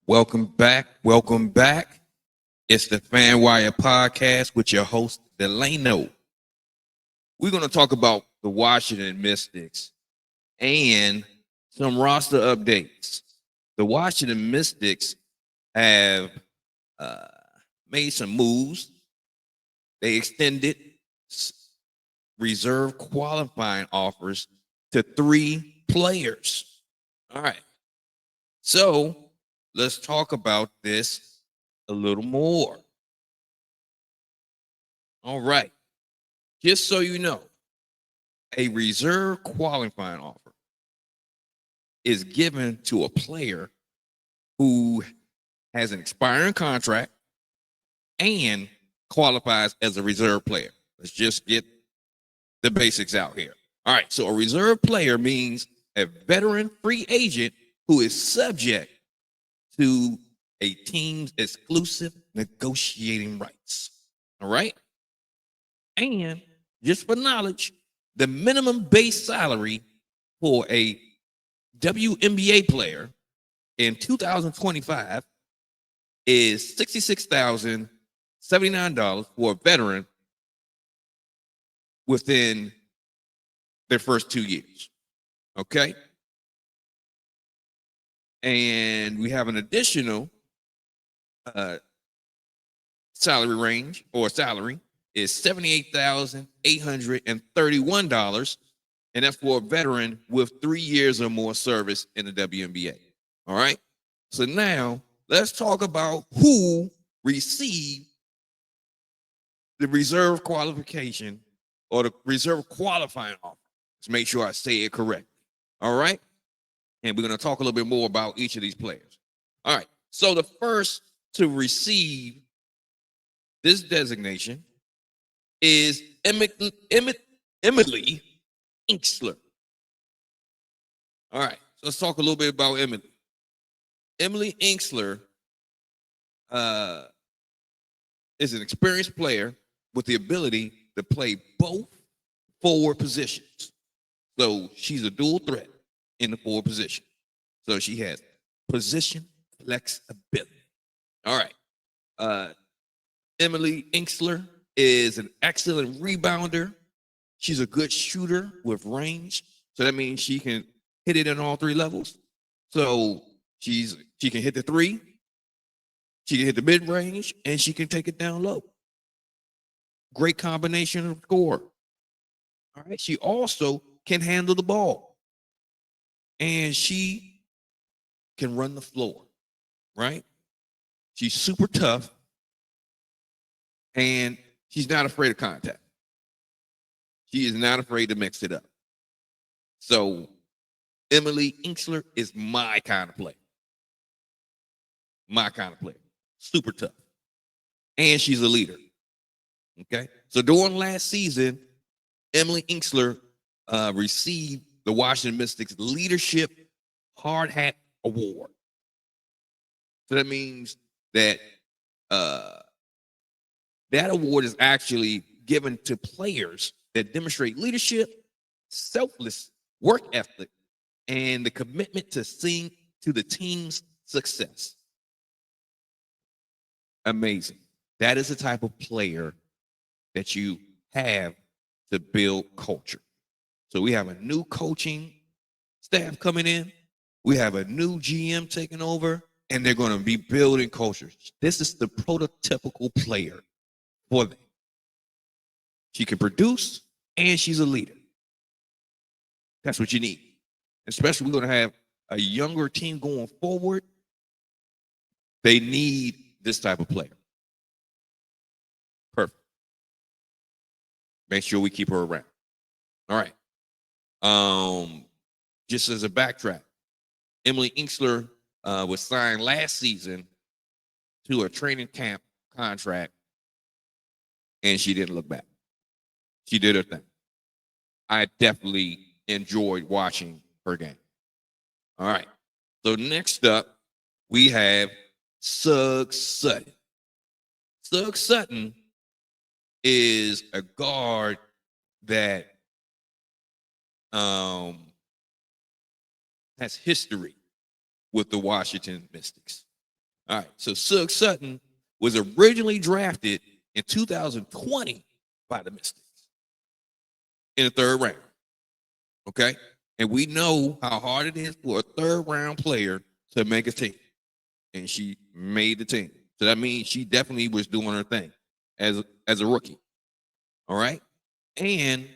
Welcome back. Welcome back. It's the FanWire podcast with your host, Delano. We're going to talk about the Washington Mystics and some roster updates. The Washington Mystics have made some moves. They extended reserve qualifying offers to 3 players. All right. So let's talk about this a little more. All right. Just so you know, a reserve qualifying offer is given to a player who has an expiring contract and qualifies as a reserve player. Let's just get the basics out here. All right. So a reserve player means a veteran free agent who is subject to a team's exclusive negotiating rights. All right. And just for knowledge, the minimum base salary for a WNBA player in 2025 is $66,079 for a veteran within their first 2 years. Okay. And we have an additional salary range or salary is $78,831. And that's for a veteran with 3 years or more service in the WNBA. All right. So now let's talk about who received the reserve qualification or the reserve qualifying offer. Let's make sure I say it correct. All right. And we're going to talk a little bit more about each of these players. All right. So the first to receive this designation is Emily Inksler. All right. So let's talk a little bit about Emily. Emily Inksler is an experienced player with the ability to play both forward positions. So she's a dual threat in the forward position. So she has position flexibility. All right. Emily Inksler is an excellent rebounder. She's a good shooter with range. So that means she can hit it in all 3 levels. So she can hit the 3, she can hit the mid-range, and she can take it down low. Great combination of score. All right. She also can handle the ball. And she can run the floor, right? She's super tough, and she's not afraid of contact. She is not afraid to mix it up. So Emily Inksler is my kind of player. My kind of player. Super tough. And she's a leader. Okay? So during last season, Emily Inksler received the Washington Mystics Leadership Hard Hat Award. So that means that that award is actually given to players that demonstrate leadership, selfless work ethic, and the commitment to sing to the team's success. Amazing. That is the type of player that you have to build culture. So we have a new coaching staff coming in. We have a new GM taking over, and they're going to be building culture. This is the prototypical player for them. She can produce, and she's a leader. That's what you need. Especially we're going to have a younger team going forward. They need this type of player. Perfect. Make sure we keep her around. All right. Just as a backtrack, Emily Inksler was signed last season to a training camp contract, and she didn't look back. She did her thing. I definitely enjoyed watching her game. All right. So next up, we have Suggs Sutton. Suggs Sutton is a guard that has history with the Washington Mystics. All right. So Sug Sutton was originally drafted in 2020 by the Mystics in the 3rd round. Okay. And we know how hard it is for a 3rd round player to make a team. And she made the team. So that means she definitely was doing her thing as a rookie. All right. And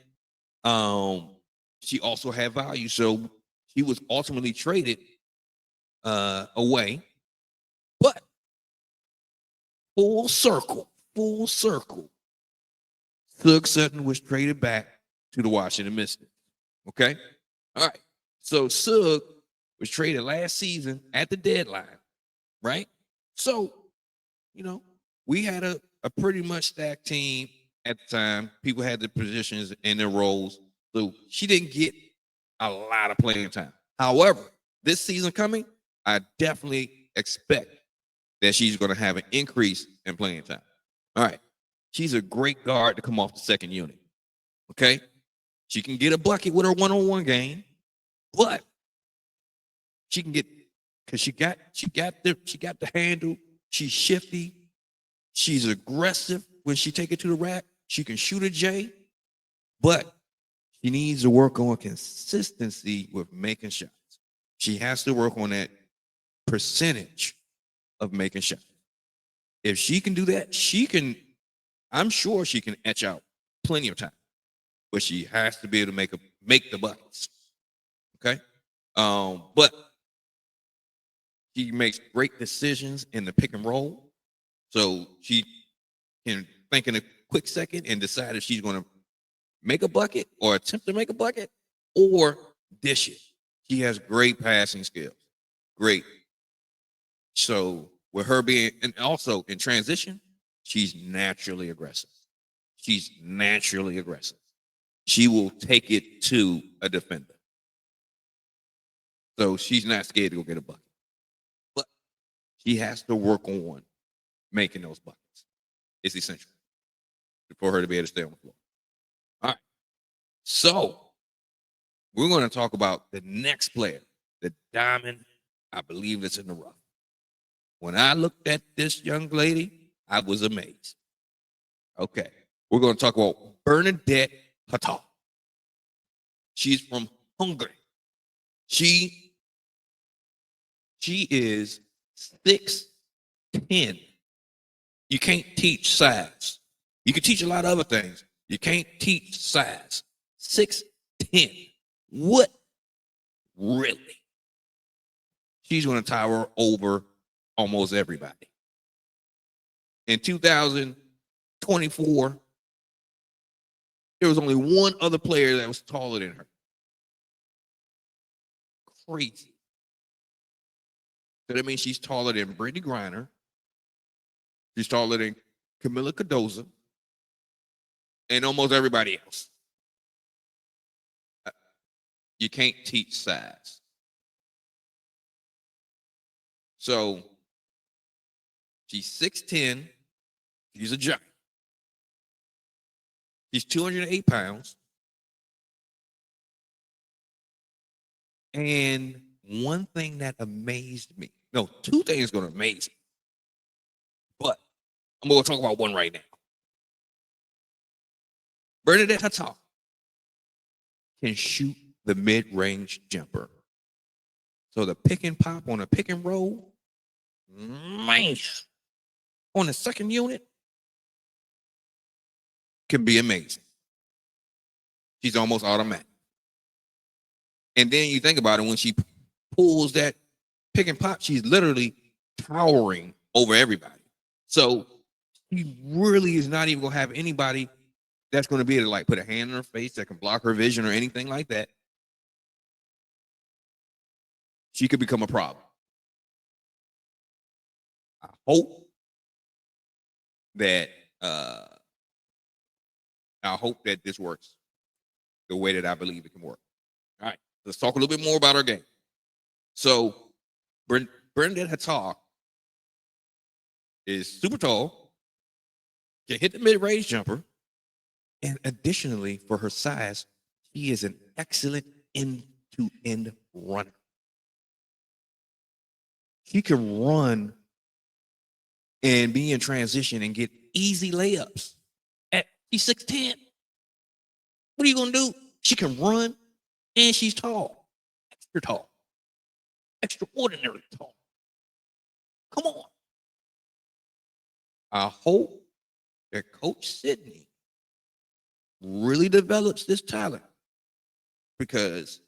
she also had value. So she was ultimately traded away. But full circle. Sug Sutton was traded back to the Washington Mystics. Okay. All right. So Sug was traded last season at the deadline. Right. So, we had a pretty much stacked team at the time. People had their positions and their roles. So she didn't get a lot of playing time. However, this season coming, I definitely expect that she's going to have an increase in playing time. All right. She's a great guard to come off the second unit. Okay. She can get a bucket with her one-on-one game, but she can get, because she got the handle. She's shifty. She's aggressive when she take it to the rack. She can shoot a J, but she needs to work on consistency with making shots. She has to work on that percentage of making shots. If she can do that, I'm sure she can etch out plenty of time, but she has to be able to make the buckets. Okay. But she makes great decisions in the pick and roll. So she can think in a quick second and decide if she's going to make a bucket or attempt to make a bucket or dish it. She has great passing skills. Great. So with her being, and also in transition, she's naturally aggressive. She will take it to a defender. So she's not scared to go get a bucket. But she has to work on making those buckets. It's essential for her to be able to stay on the floor. All right. So we're going to talk about the next player, the diamond, I believe that's in the rough. When I looked at this young lady, I was amazed. Okay. We're going to talk about Bernadette Hatta. She's from Hungary. She is 6'10". You can't teach size. You can teach a lot of other things. You can't teach size. 6'10". What? Really? She's going to tower over almost everybody. In 2024, there was only one other player that was taller than her. Crazy. So that means she's taller than Brittany Griner. She's taller than Camila Cardoza and almost everybody else. You can't teach size. So she's 6'10". She's a giant. She's 208 pounds. And one thing that amazed me, no, two things going to amaze me, but I'm going to talk about one right now. Bernadette Hatta can shoot the mid-range jumper. So the pick and pop on a pick and roll, man, on the second unit can be amazing. She's almost automatic. And then you think about it, when she pulls that pick and pop, she's literally towering over everybody. So she really is not even going to have anybody that's going to be able to like put a hand in her face that can block her vision or anything like that. She could become a problem. I hope that this works the way that I believe it can work. All right, let's talk a little bit more about our game. So Bernadette Hatta is super tall, can hit the mid-range jumper, and additionally, for her size, she is an excellent end-to-end runner. She can run and be in transition and get easy layups. She's 6'10". What are you gonna do? She can run, and she's tall, extraordinary tall. Come on. I hope that Coach Sidney really develops this talent, because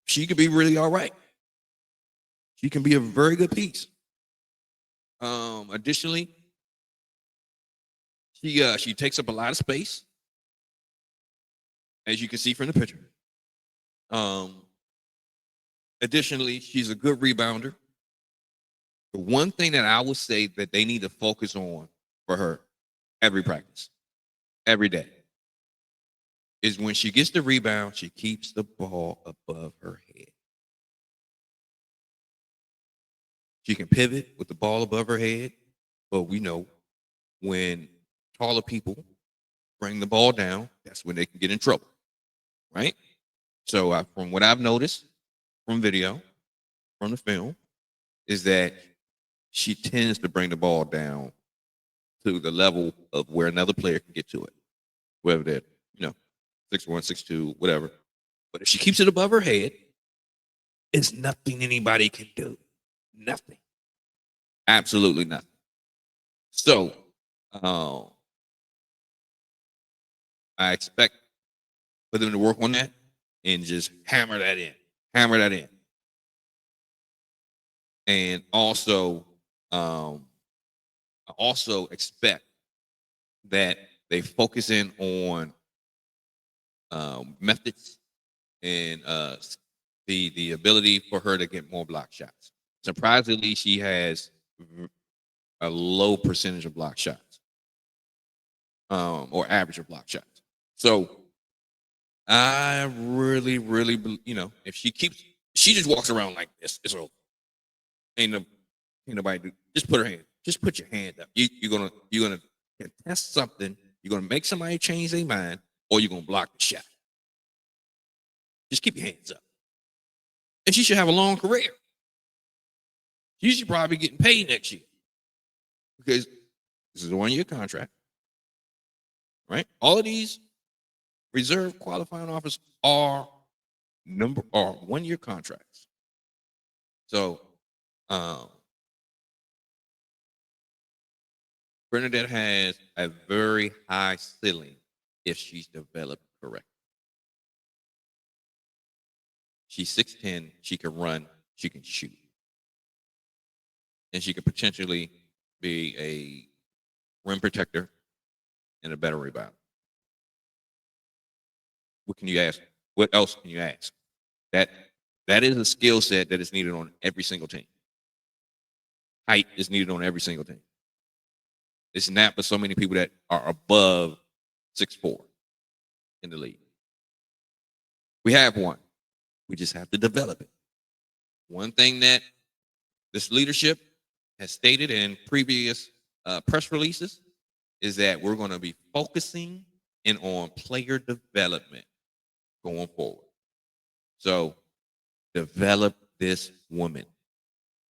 she could be really all right. She can be a very good piece. Additionally, she takes up a lot of space, as you can see from the picture. Additionally, she's a good rebounder. The one thing that I would say that they need to focus on for her every practice, every day, is when she gets the rebound, she keeps the ball above her head. She can pivot with the ball above her head, but we know when taller people bring the ball down, that's when they can get in trouble, right? So from what I've noticed from video, from the film, is that she tends to bring the ball down to the level of where another player can get to it, whether they're, 6'1", 6'2", whatever. But if she keeps it above her head, it's nothing anybody can do. Nothing. Absolutely nothing. So I expect for them to work on that and just hammer that in. And also, I also expect that they focus in on methods and the ability for her to get more block shots. Surprisingly, she has a low percentage of block shots, or average of block shots. So I really, if she just walks around like this, it's over. Ain't nobody do. Just put your hand up. You're gonna contest something. You're gonna make somebody change their mind, or you're gonna block the shot. Just keep your hands up. And she should have a long career. She should probably be getting paid next year, because this is a 1-year contract, right? All of these reserve qualifying offers are 1-year contracts. So Bernadette has a very high ceiling if she's developed correctly. She's 6'10", she can run, she can shoot. And she could potentially be a rim protector and a better rebounder. What can you ask? What else can you ask? That is a skill set that is needed on every single team. Height is needed on every single team. It's not for so many people that are above 6'4" in the league. We have one. We just have to develop it. One thing that this leadership has stated in previous press releases is that we're going to be focusing in on player development going forward. So develop this woman.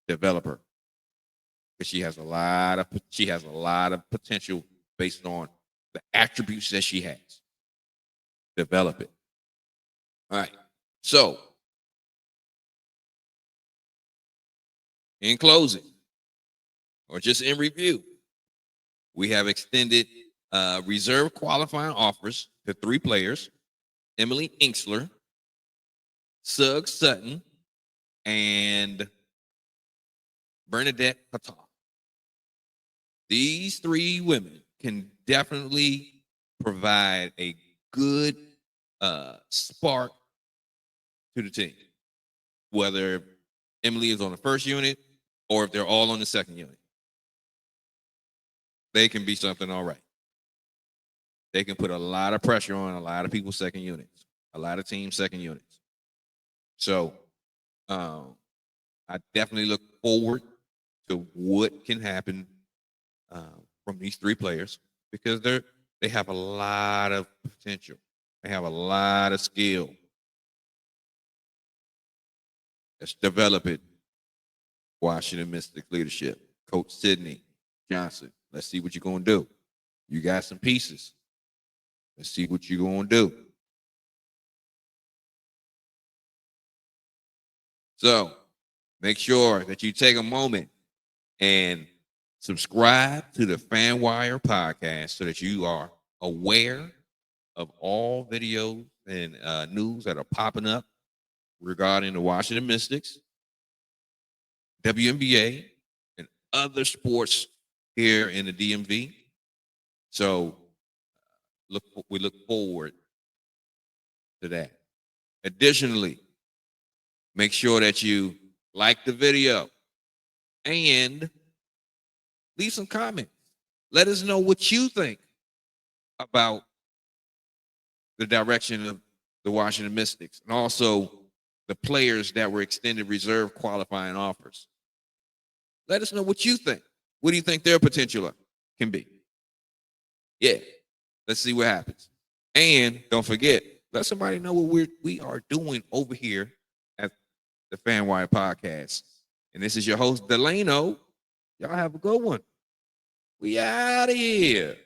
Develop her. Because she has a lot of potential based on the attributes that she has. Develop it. All right. So in closing, or just in review, we have extended reserve qualifying offers to 3 players: Emily Inksler, Sugg Sutton, and Bernadette Patar. These 3 women can definitely provide a good spark to the team, whether Emily is on the first unit or if they're all on the second unit. They can be something all right. They can put a lot of pressure on a lot of people's second units, a lot of teams' second units. So I definitely look forward to what can happen from these 3 players, because they have a lot of potential. They have a lot of skill. Let's develop it Washington Mystics leadership, Coach Sidney Johnson. Let's see what you're going to do. You got some pieces. Let's see what you're going to do. So make sure that you take a moment and subscribe to the FanWire podcast so that you are aware of all videos and news that are popping up regarding the Washington Mystics, WNBA, and other sports here in the DMV. So we look forward to that. Additionally, make sure that you like the video and leave some comments. Let us know what you think about the direction of the Washington Mystics and also the players that were extended reserve qualifying offers. Let us know what you think. What do you think their potential can be? Yeah, let's see what happens. And don't forget, let somebody know what we are doing over here at the FanWire podcast. And this is your host, Delano. Y'all have a good one. We out of here.